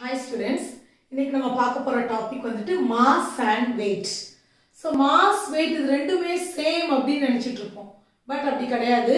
Hi students, இன்னைக்கு நம்ம பார்க்க போற டாபிக் வந்துட்டு mass and weight. So mass weight இது ரெண்டுமே சேம் அப்படின்னு நினைச்சிட்டு இருப்போம். பட் அப்படி கிடையாது.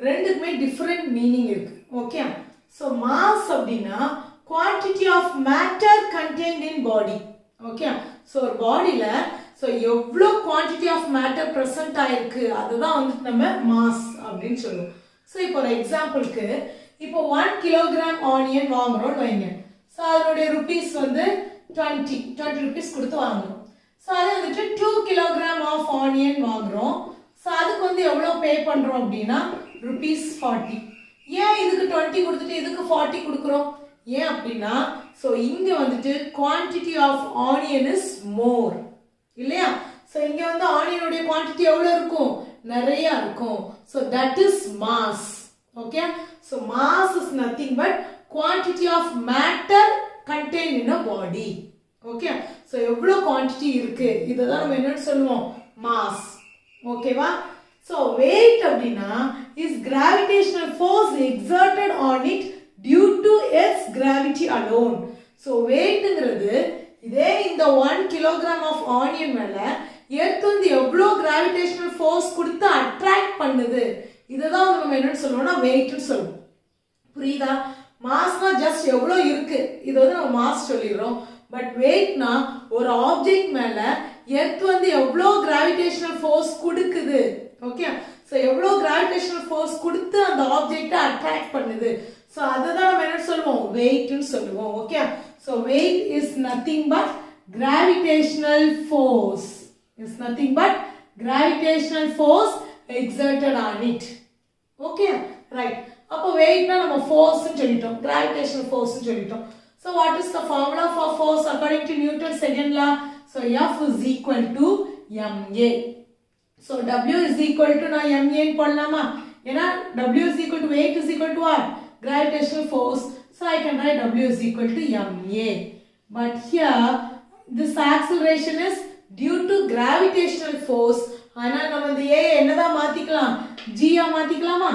ரெண்டுக்குமே different meaning இருக்கு. ஓகே? So mass அப்படினா quantity of matter contained in body. Okay? So ஒரு பாடியில எவ்வளோ quantity of matter present ஆயிருக்கு அதுதான் வந்துட்டு நம்ம mass அப்படின்னு சொல்லுவோம். So இப்போ ஒரு எக்ஸாம்பிளுக்கு இப்போ 1 கிலோகிராம் ஆனியன் வாங்குறோம்னு வைங்க. ஸோ அதனுடைய ருபீஸ் வந்து 20 ருபீஸ் கொடுத்து வாங்குறோம். ஸோ அது வந்துட்டு 2 கிலோகிராம் ஆஃப் ஆனியன் வாங்குறோம். ஸோ அதுக்கு வந்து எவ்வளோ பே பண்ணுறோம் அப்படின்னா ருபீஸ் 40. ஏன் இதுக்கு 20 கொடுத்துட்டு இதுக்கு 40 கொடுக்குறோம்? ஏன் அப்படின்னா ஸோ இங்கே வந்துட்டு quantity of onion is more இல்லையா? ஸோ இங்கே வந்து ஆனியனுடைய குவான்டிட்டி எவ்வளோ இருக்கும்? நிறைய இருக்கும். So that is mass. Okay? So mass is nothing but quantity of matter contained in a body. Okay? So எவ்வளோ quantity இருக்கு இதுதான் நம்ம என்னன்னு சொல்லுவோம் mass. ஓகேவா? So weight அப்படின்னா is gravitational force exerted on it due to its gravity alone. So weightங்கிறது இதே இந்த 1 kilogram of onion மேல எர்த் வந்து எவ்வளோ gravitational force கொடுத்து attract பண்ணுது இதுதான் நம்ம என்னன்னு சொல்லுவோம்னா weightன்னு சொல்லுவோம். புரியுதா? மாஸ்னா ஜஸ்ட் எவ்வளோ இருக்கு இது வந்து நம்ம மாஸ் சொல்லிடுறோம். பட் வெயிட்னா ஒரு ஆப்ஜெக்ட் மேல எர்த் வந்து எவ்வளோ கிராவிடேஷனல் ஃபோர்ஸ் கொடுக்குது. ஓகே? ஸோ எவ்வளோ கிராவிடேஷனல் ஃபோர்ஸ் கொடுத்து அந்த ஆப்ஜெக்டை அட்ராக்ட் பண்ணுது. ஸோ அதை தான் நம்ம என்ன சொல்லுவோம் வெயிட்னு சொல்லுவோம். Okay? So weight is nothing but gravitational force. Is nothing but gravitational force exerted on it. Okay? Right. அப்போ வெயிட்னா நம்ம ஃபோர்ஸ்னு சொல்லிட்டோம், கிராவிடேஷனல் ஃபோர்ஸ்னு சொல்லிட்டோம். So what is the formula for force according to Newton second law? So F is equal to m a. So W is equal to நான் எம்ஏன்னு போடலாமா? ஏன்னா W is equal to weight is equal to what? Gravitational force. So I can write W is equal to m a. But here this acceleration is due to gravitational force. ஆனால் நம்ம இந்த ஏ என்னதான் மாத்திக்கலாம்? ஜியா மாத்திக்கலாமா?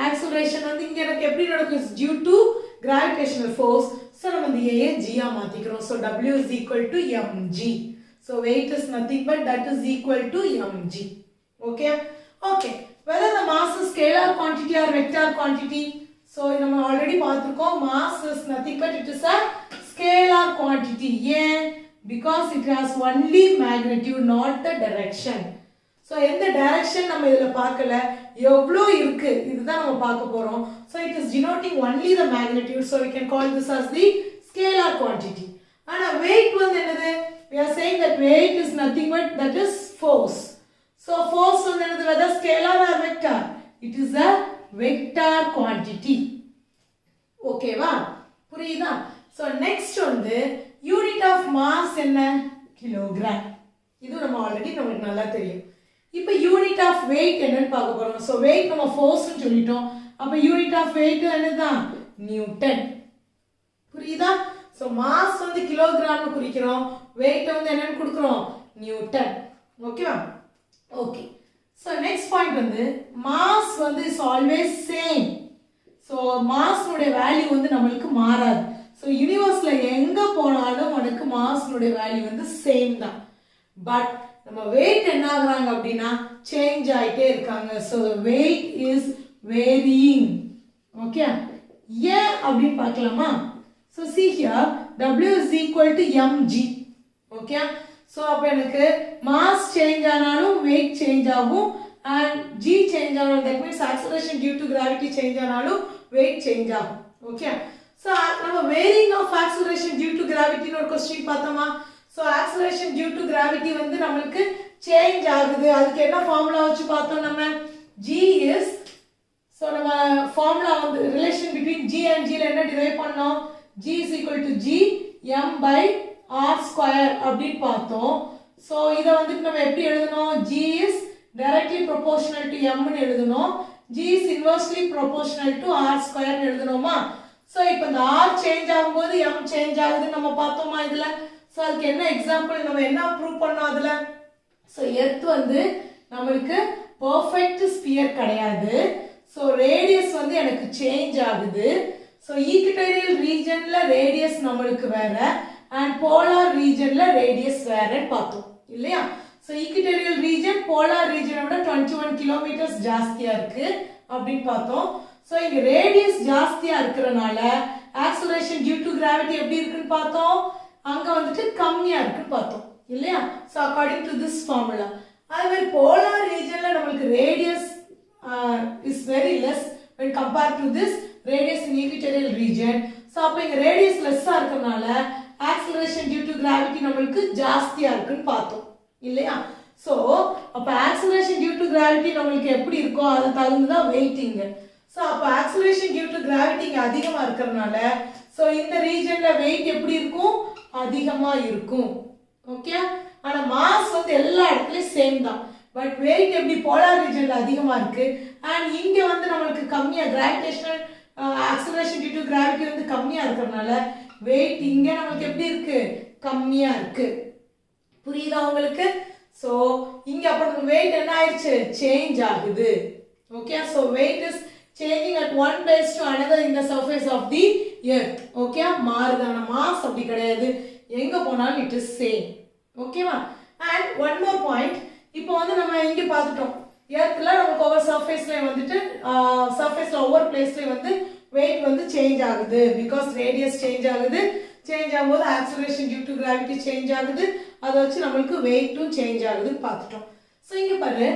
acceleration வந்து இங்க எனக்கு எப்படி நடக்கும்? is due to gravitational force. so நம்ம இந்த a g ஆ மாத்திக்கிறோம். so w is equal to mg. so weight is nothing but that is equal to mg. okay? okay, whether the mass is scalar quantity or vector quantity. so நம்ம already பார்த்திருக்கோம் mass is nothing but it is a scalar quantity. ஏன்? because it has only magnitude not the direction. So எந்த direction நம்ம இதில் பார்க்கல, எவ்வளோ இருக்கு இதுதான் நம்ம பார்க்க போகிறோம். So it is denoting only the magnitude. So we can call this as the scalar quantity. ஆனால் வெயிட் வந்து என்னது? we are saying that weight is nothing but that is force. so force வந்து என்னது? whether scalar or vector, it is a vector quantity. ஓகேவா? புரியுதா? So next வந்து unit of mass என்ன? Kilogram. இது நம்ம ஆல்ரெடி நமக்கு நல்லா தெரியும். இப்போ யூனிட் ஆஃப் வெயிட் என்னன்னு பார்க்க போறோம். ஸோ வெயிட் நம்ம ஃபோர்ஸ்னு சொல்லிட்டோம். அப்போ யூனிட் ஆஃப் வெயிட் என்னதான்? நியூட்டன். புரியுதா? ஸோ மாஸ் வந்து கிலோகிராம்னு குறிக்கிறோம், வெயிட் வந்து என்னன்னு கொடுக்குறோம்? நியூட்டன். ஓகேவா? ஓகே. ஸோ நெக்ஸ்ட் பாயிண்ட் வந்து மாஸ் வந்து இஸ் ஆல்வேஸ் சேம். ஸோ மாஸ்னுடைய வேல்யூ வந்து நம்மளுக்கு மாறாது. ஸோ யூனிவர்ஸ்ல எங்க போனாலும் உனக்கு மாஸ்னுடைய வேல்யூ வந்து சேம் தான். பட் நம்ம வெயிட் என்ன ஆகுறாங்க அப்படின்னா சேஞ்ச் ஆயிட்டே இருக்காங்க. So weight is varying. Okay? ஏன் அப்படின்னு பார்க்கலாமா? So see here w is equal to mg. ஓகே? ஸோ அப்போ எனக்கு மாஸ் சேஞ்ச் ஆனாலும் வெயிட் சேஞ்ச் ஆகும் அண்ட் g சேஞ்ச் ஆனாலும் that means acceleration due to gravity change ஆனாலும் வெயிட் சேஞ்ச் ஆகும். ஓகே? ஸோ நம்ம varying of acceleration due to gravity ஒரு கொஸ்டின் பார்த்தோமா? So acceleration due to gravity வந்து நம்மளுக்கு சேஞ்ச் ஆகுது. அதுக்கு என்ன ஃபார்முலா வச்சு பார்த்தோம் நம்ம? ஜி இஸ், ஸோ நம்ம ஃபார்முலா வந்து ரிலேஷன் பிட்வீன் ஜி அண்ட் ஜியில் என்ன டிரைவ் பண்ணோம்? G is equal to G M by R square அப்படின்னு பார்த்தோம். ஸோ இதை வந்துட்டு நம்ம எப்படி எழுதணும்? G is directly proportional to எம்னு எழுதணும். G is inversely proportional to R ஸ்கொயர்னு எழுதணுமா? ஸோ இப்போ இந்த ஆர் சேஞ்ச் ஆகும்போது எம் சேஞ்ச் ஆகுதுன்னு நம்ம பார்த்தோமா இதில்? ஸோ அதுக்கு என்ன எக்ஸாம்பிள் நம்ம என்ன ப்ரூவ் பண்ணோம் அதில்? ஸோ எர்த் வந்து நம்மளுக்கு பர்ஃபெக்ட் ஸ்பியர் கிடையாது. ஸோ ரேடியஸ் வந்து எனக்கு சேஞ்ச் ஆகுது. ஸோ ஈக்குட்டோரியல் ரீஜன்ல ரேடியஸ் நம்மளுக்கு வேற அண்ட் போலார் ரீஜன்ல ரேடியஸ் வேறன்னு பார்த்தோம் இல்லையா. ஸோ ஈக்குட்டோரியல் ரீஜன் போலார் ரீஜனை விட 21 கிலோமீட்டர்ஸ் ஜாஸ்தியா இருக்கு அப்படின்னு பார்த்தோம். ஸோ இங்க ரேடியஸ் ஜாஸ்தியா இருக்கிறனால ஆக்சலரேஷன் டியூ டு கிராவிட்டி எப்படி இருக்குன்னு பார்த்தோம், அங்க வந்துட்டு கம்மியா இருக்குன்னு பார்த்தோம் இல்லையா. So according to this formula. அதே மாதிரி போலார் ரீஜன்ல நம்மளுக்கு radius is very less when compared to this radius in equatorial region. So அப்போ இங்க ரேடியஸ் லெஸ்ஸா இருக்கிறனால ஆக்சலரேஷன் டியூ டு கிராவிட்டி நம்மளுக்கு ஜாஸ்தியா இருக்குன்னு பார்த்தோம் இல்லையா. ஸோ அப்போ ஆக்சலரேஷன் டியூ டு கிராவிட்டி நம்மளுக்கு எப்படி இருக்கோ அதை தகுந்துதான் வெயிட்டிங். ஸோ அப்போ ஆக்சலரேஷன் டியூ டு கிராவிட்டி இங்கே அதிகமாக இருக்கிறதுனால ஸோ இந்த ரீஜன்ல வெயிட் எப்படி இருக்கும், அதிகமாக இருக்கும். ஓகே, ஆனால் மாஸ் வந்து எல்லா இடத்துலையும் சேம் தான், பட் வெயிட் எப்படி போலார் ரீஜன்ல அதிகமாக இருக்கு அண்ட் இங்கே வந்து நம்மளுக்கு கம்மியாக gravitational acceleration due to gravity வந்து கம்மியாக இருக்கிறதுனால வெயிட் இங்கே நம்மளுக்கு எப்படி இருக்கு, கம்மியாக இருக்கு. புரியுதா உங்களுக்கு? ஸோ இங்கே அப்போ நம்ம வெயிட் என்ன ஆயிடுச்சு, சேஞ்ச் ஆகுது. Okay, so weight is changing at one place to another in the surface of the earth. Okay, மாறுதான மாஸ் அப்படி கிடையாது, எங்க போனாலும் இட் இஸ் சேம். ஓகேவா? அண்ட் ஒன் மோர் பாயிண்ட், இப்போ வந்து நம்ம இங்க பார்த்துட்டோம் எர்த்ல நமக்கு ஒவ்வொரு சர்ஃபேஸ்ல வந்துட்டு சர்ஃபேஸ்ல ஒவ்வொரு பிளேஸ்ல வந்து வெயிட் வந்து சேஞ்ச் ஆகுது பிகாஸ் ரேடியஸ் சேஞ்ச் ஆகுது. சேஞ்ச் ஆகும்போது acceleration due to gravity change ஆகுது, அதை வச்சு நம்மளுக்கு வெயிட்டும் சேஞ்ச் ஆகுதுன்னு பார்த்துட்டோம். ஸோ இங்க பாரு,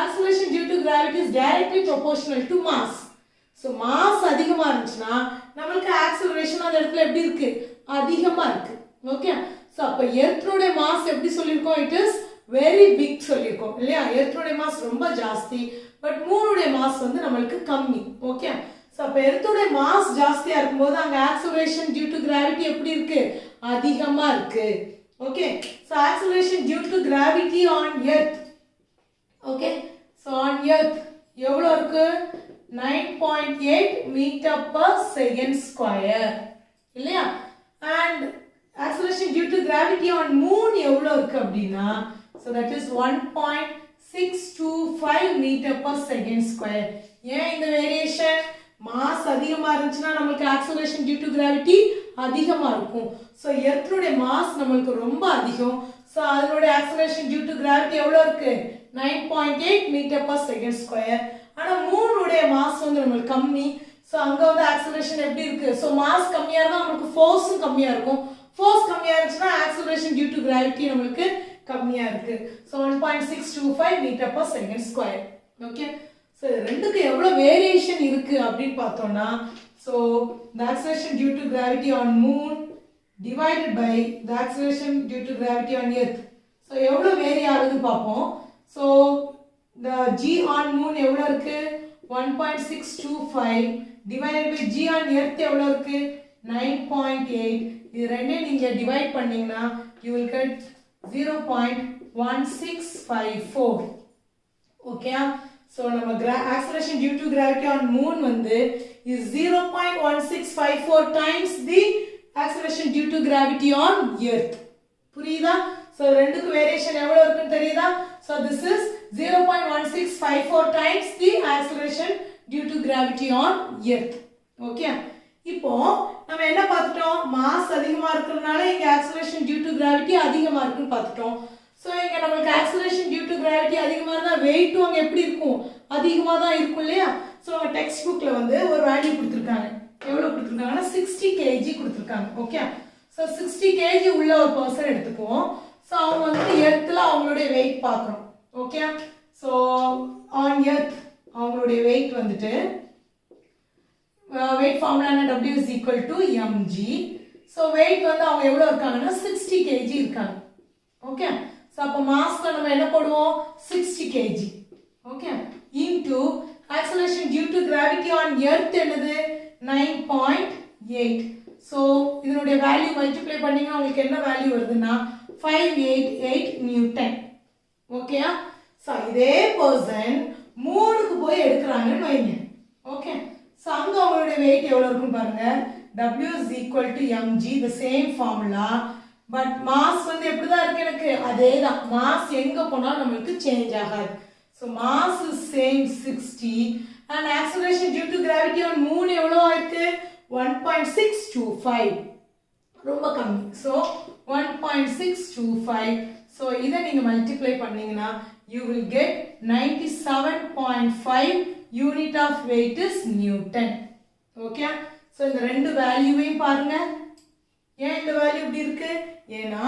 acceleration due to gravity is directly proportional to mass. So mass அதிகமா இருந்துச்சுன்னா நம்மளுக்கு ஆக்சலரேஷன் அந்த இடத்துல எப்படி இருக்கு, அதிகமா இருக்கு. ஓகே, ஸோ அப்போ எர்த்தோடைய மாஸ் எப்படி சொல்லியிருக்கோம், இட் இஸ் வெரி பிக் சொல்லியிருக்கோம் இல்லையா. எர்த்தோடைய மாஸ் ரொம்ப ஜாஸ்தி, பட் மூணுடைய மாஸ் வந்து நம்மளுக்கு கம்மி. ஓகே, ஸோ அப்போ எர்த்தோடைய மாஸ் ஜாஸ்தியா இருக்கும்போது அங்க ஆக்சலரேஷன் டியூ டு கிராவிட்டி எப்படி இருக்கு, அதிகமா இருக்கு. Okay, so acceleration due to gravity on earth. Okay, so on earth எவ்வளோ இருக்கு, 9.8 மீட்டர் பர் செகண்ட் ஸ்கொயர் இல்லையா. And acceleration due to gravity on moon எவ்வளோ இருக்கு அப்படின்னா, so that is 1.625 metre per second square. ஏன் இந்த வேரியேஷன், மாஸ் அதிகமாக இருந்துச்சுன்னா நம்மளுக்கு ஆக்சலரேஷன் டியூ டு கிராவிட்டி அதிகமாக இருக்கும். ஸோ எர்த்தோடைய மாஸ் நம்மளுக்கு ரொம்ப அதிகம், ஸோ அதனுடைய ஆக்சலரேஷன் டியூ டு கிராவிட்டி எவ்வளோ இருக்கு, 9.8 மீட்டர் பர் செகண்ட் ஸ்கொயர். ஆனால் மூணுடைய மாஸ் வந்து நம்மளுக்கு கம்மி, ஸோ அங்கே வந்து ஆக்சலரேஷன் எப்படி இருக்கு, ஸோ மாஸ் கம்மியாக இருந்தால் நம்மளுக்கு ஃபோர்ஸும் கம்மியாக இருக்கும். ஃபோர்ஸ் கம்மியாக இருந்துச்சுன்னா ஆக்சலரேஷன் டியூ டு கிராவிட்டி நம்மளுக்கு கம்மியாக இருக்கு. So 1.625 metre per second square. Okay, so ரெண்டுக்கு எவ்வளோ வேரியேஷன் இருக்கு அப்படின்னு பார்த்தோம்னா, so the acceleration due to gravity on moon divided by the acceleration due to gravity on earth. So எவ்வளோ வேரி ஆகுதுன்னு பார்ப்போம். So the g on moon எவ்வளோ இருக்கு, 1.625 divided by g on earth எவ்வளோ இருக்கு, 9.8. இது ரெண்டையும் நீங்க டிவைட் பண்ணீங்கன்னா you will get 0.1654. Okay, so நம்ம acceleration due to gravity on moon வந்து is 0.1654 times the acceleration due to gravity on earth. புரியுதா? ஸோ ரெண்டுக்கு வேரியேஷன் எவ்வளோ இருக்குன்னு தெரியுதா? So this is 0.1654 times the acceleration due to gravity on earth. Okay, இப்போ நம்ம என்ன பார்த்துட்டோம், மாஸ் அதிகமாக இருக்கிறதுனால இங்கே ஆக்சலரேஷன் டியூ டு கிராவிட்டி அதிகமாக இருக்குன்னு பார்த்துட்டோம். ஸோ இங்கே நம்மளுக்கு ஆக்சலரேஷன் டியூ டு கிராவிட்டி அதிகமாக இருந்தால் வெயிட்டும் அங்கே எப்படி இருக்கும், அதிகமாக தான் இருக்கும் இல்லையா. ஸோ அவங்க டெக்ஸ்ட் புக்கில் வந்து ஒரு வேல்யூ கொடுத்துருக்காங்க, எவ்வளோ கொடுத்துருக்காங்கன்னா 60 kg கொடுத்துருக்காங்க. ஓகே, ஸோ 60 kg உள்ள ஒரு பர்சன் எடுத்துக்குவோம். ஸோ அவங்க வந்து எர்த்தில் அவங்களுடைய வெயிட் பார்க்குறோம். ஓகே, ஸோ ஆன் எர்த் அவங்களுடைய வெயிட் வந்துட்டு வெயிட் ஃபார்முலா என்ன, W is equal to mg. So weight வந்து அவங்க எவ்வளோ இருக்காங்கன்னா 60 kg இருக்காங்க. ஓகே, ஸோ அப்போ மாஸ்ல நம்ம என்ன போடுவோம், 60 kg. Okay, into acceleration due to gravity on earth என்னது, 9.8. ஸோ இதனுடைய வேல்யூ மல்டிப்ளை பண்ணீங்கன்னா உங்களுக்கு என்ன வேல்யூ வருதுன்னா 588 நியூட்டன். ஓகே, ஸோ இதே பர்சன் மூணுக்கு போய் எடுக்கிறாங்கன்னு வைங்க. ஓகே, ஸோ அங்கே அவங்களுடைய வெயிட் எவ்வளோ இருக்குன்னு பாருங்க, W is equal to mg, the same formula. But mass வந்து எப்படி தான் இருக்கு, எனக்கு அதே தான், மாஸ் எங்கே போனாலும் நம்மளுக்கு சேஞ்ச் ஆகாது. So mass is same 60 and acceleration due to gravity on moon எவ்வளோ ஆயிருக்கு, 1.625 ரொம்ப கம்மி. ஸோ 1.625. ஸோ இதை நீங்கள் மல்டிப்ளை பண்ணீங்கன்னா you will get 97.5 unit of weight is Newton. Okay, so இந்த ரெண்டு வேல்யூவையும் பாருங்க. ஏன் இந்த வேல்யூ இப்படி இருக்கு? ஏன்னா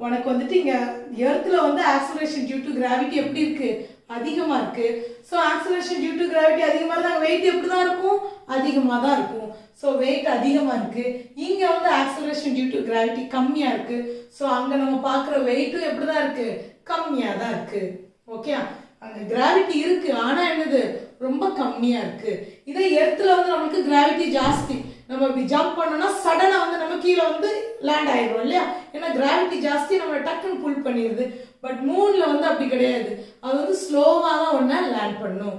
உனக்கு வந்துட்டு இங்க எர்த்ல வந்து ஆக்சலரேஷன் டியூ டு கிராவிட்டி எப்படி இருக்கு? அதிகமா இருக்கு. So acceleration due to gravity அதிகமா இருந்தா வெயிட் எப்படி தான் இருக்கும்? அதிகமா தான் இருக்கும். ஸோ வெயிட் அதிகமா இருக்கு. இங்க வந்து ஆக்சலரேஷன் டியூ டு கிராவிட்டி கம்மியா இருக்கு. ஸோ அங்க நம்ம பார்க்குற வெயிட்டும் எப்படி தான் இருக்கு? கம்மியா தான் இருக்கு. ஓகே, அங்க கிராவிட்டி இருக்கு, ஆனா என்னது? ரொம்ப கம்மியா இருக்கு. இதே எர்த்ல வந்து நமக்கு கிராவிட்டி ஜாஸ்தி. நம்ம இப்படி ஜம்ப் பண்ணோம்னா சடனா வந்து நம்ம கீழே வந்து லேண்ட் ஆயிடும் இல்லையா? ஏன்னா கிராவிட்டி ஜாஸ்தி, நம்ம டக்குன்னு புல் பண்ணிடுது. பட் மூன்ல வந்து அப்படி கிடையாது. அது வந்து ஸ்லோவா தான் ஒண்ணா லேண்ட் பண்ணும்.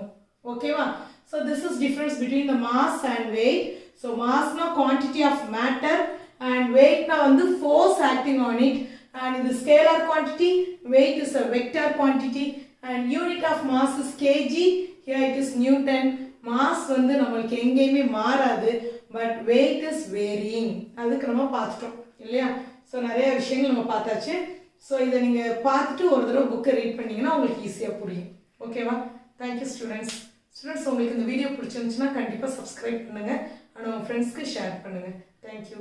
ஓகேவா? So this is difference between the mass and weight. So மாஸ்னா குவான்டிட்டி ஆஃப் மேட்டர் அண்ட் வெயிட்னா வந்து force acting on it. And in the scalar quantity, weight is a vector quantity and unit of mass is kg. Here it is Newton. Mass வந்து நமக்கு எங்கேயுமே மாறாது, but weight is varying. அதுக்கு நம்ம பார்த்துட்டோம் இல்லையா? ஸோ நிறைய விஷயங்கள் நம்ம பார்த்தாச்சு. ஸோ இதை நீங்கள் பார்த்துட்டு ஒரு தடவை புக்கை ரீட் பண்ணிங்கன்னா உங்களுக்கு ஈஸியாக புரியும். ஓகேவா? Thank you students. ஸ்டூடெண்ட்ஸ், உங்களுக்கு இந்த வீடியோ பிடிச்சிருந்துச்சுன்னா கண்டிப்பாக சப்ஸ்கிரைப் பண்ணுங்கள் அண்ட் உங்கள் ஃப்ரெண்ட்ஸ்க்கு ஷேர் பண்ணுங்கள். தேங்க்யூ.